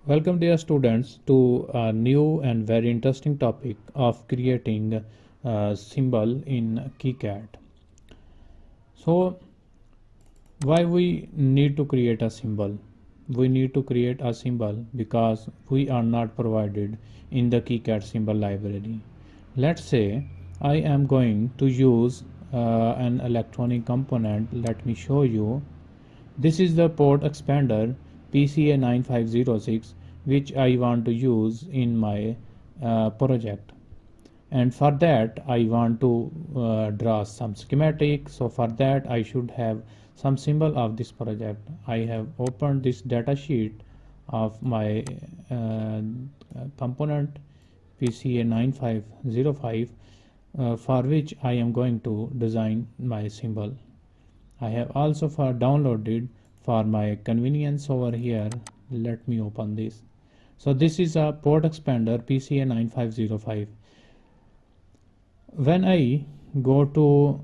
Welcome dear students to a new and very interesting topic of creating a symbol in KiCad. So why we need to create a symbol? We need to create a symbol because we are not provided in the KiCad symbol library. Let's say I am going to use an electronic component. Let me show you. This is the port expander PCA9506 which I want to use in my project, and for that I want to draw some schematic. So for that I should have some symbol of this project. I have opened this data sheet of my component PCA9505 for which I am going to design my symbol. I have also downloaded for my convenience over here. Let me open this. So this is a port expander PCA9505. When I go to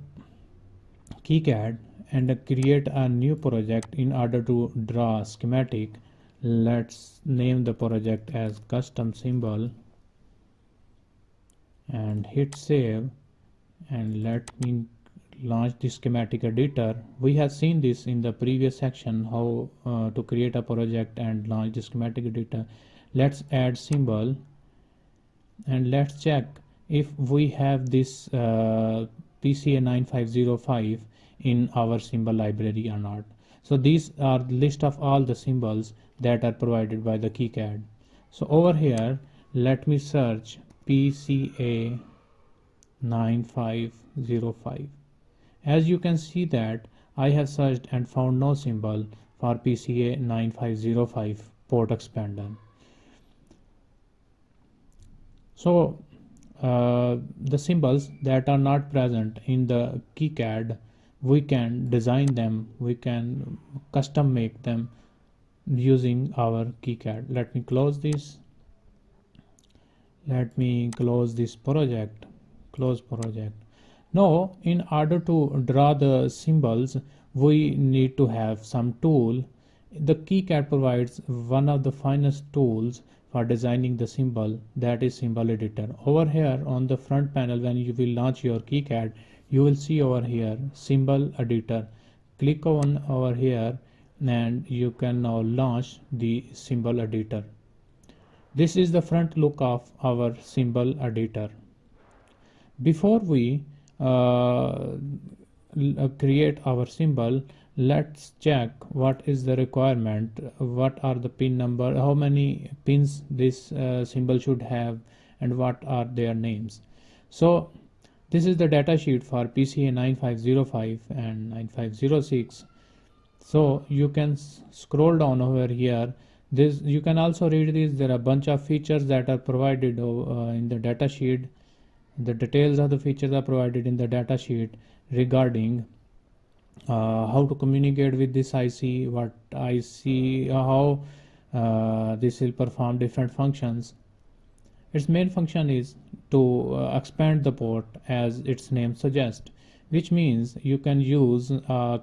KiCad and create a new project in order to draw schematic, let's name the project as custom symbol and hit save, and let me launch the schematic editor. We have seen this in the previous section, how to create a project and launch the schematic editor. Let's add symbol and let's check if we have this PCA9505 in our symbol library or not. So these are the list of all the symbols that are provided by the KiCad. So over here let me search PCA9505. As you can see that I have searched and found no symbol for PCA9505 port expander. So the symbols that are not present in the KiCad, we can design them, we can custom make them using our KiCad. Let me close this. Let me close this project. Close project. Now in order to draw the symbols we need to have some tool. The KiCad provides one of the finest tools for designing the symbol, that is symbol editor. Over here on the front panel, when you will launch your KiCad, you will see over here symbol editor. Click on over here and you can now launch the symbol editor. This is the front look of our symbol editor. Before we create our symbol, let's check what is the requirement, what are the pin number, how many pins this symbol should have, and what are their names. So this is the data sheet for PCA9505 and 9506. So you can scroll down over here. This you can also read this. There are a bunch of features that are provided in the data sheet. The details of the features are provided in the data sheet regarding how to communicate with this IC, what IC, how this will perform different functions. Its main function is to expand the port as its name suggests, which means you can use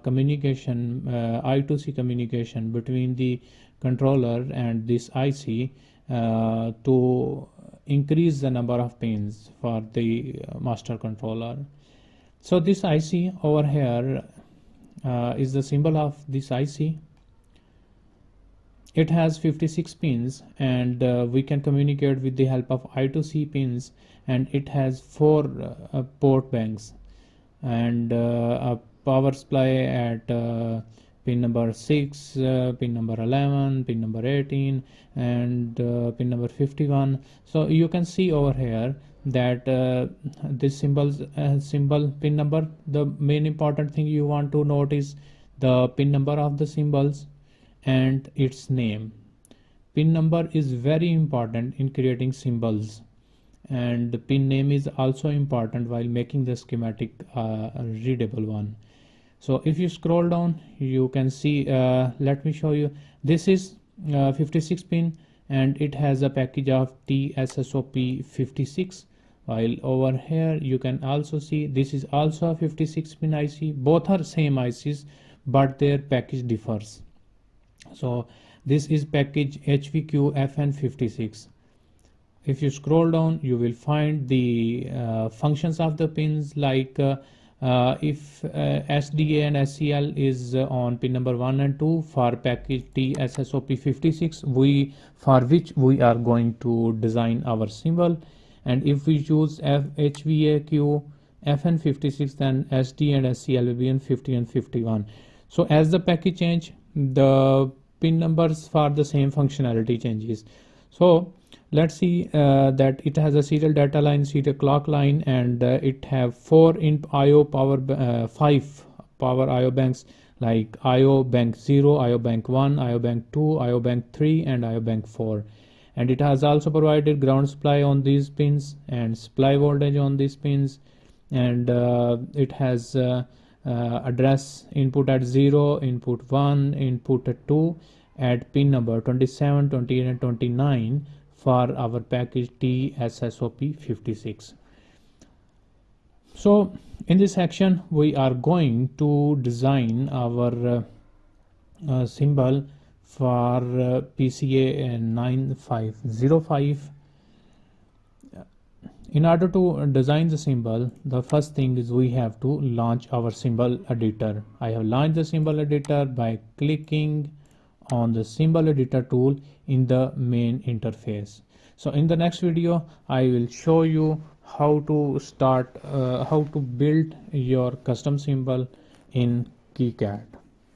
communication, I2C communication between the controller and this IC to increase the number of pins for the master controller. So this IC over here is the symbol of this IC. It has 56 pins and we can communicate with the help of I2C pins, and it has 4 port banks and a power supply at pin number 6, pin number 11, pin number 18, and pin number 51. So you can see over here that this symbol pin number, the main important thing you want to note is the pin number of the symbols and its name. Pin number is very important in creating symbols, and the pin name is also important while making the schematic a readable one. So if you scroll down you can see, let me show you, this is 56 pin and it has a package of TSSOP 56, while over here you can also see this is also a 56 pin IC. Both are same ICs but their package differs. So This is package HVQFN56. If you scroll down, you will find the functions of the pins, like if SDA and SCL is on pin number 1 and 2 for package TSSOP56, for which we are going to design our symbol. And if we choose HVAQ FN56, then SD and SCL will be in 50 and 51. So as the package change, the pin numbers for the same functionality changes. So let's see that it has a serial data line, serial clock line, and it have 4 IO power 5 power IO banks, like IO bank 0, IO bank 1, IO bank 2, IO bank 3, and IO bank 4. And it has also provided ground supply on these pins and supply voltage on these pins. And it has address input at 0, input 1, input at 2 at pin number 27, 28, and 29 for our package TSSOP56. So in this section we are going to design our symbol for PCA9505. In order to design the symbol, the first thing is we have to launch our symbol editor. I have launched the symbol editor by clicking on the symbol editor tool in the main interface. So in the next video I will show you how to start how to build your custom symbol in KiCad.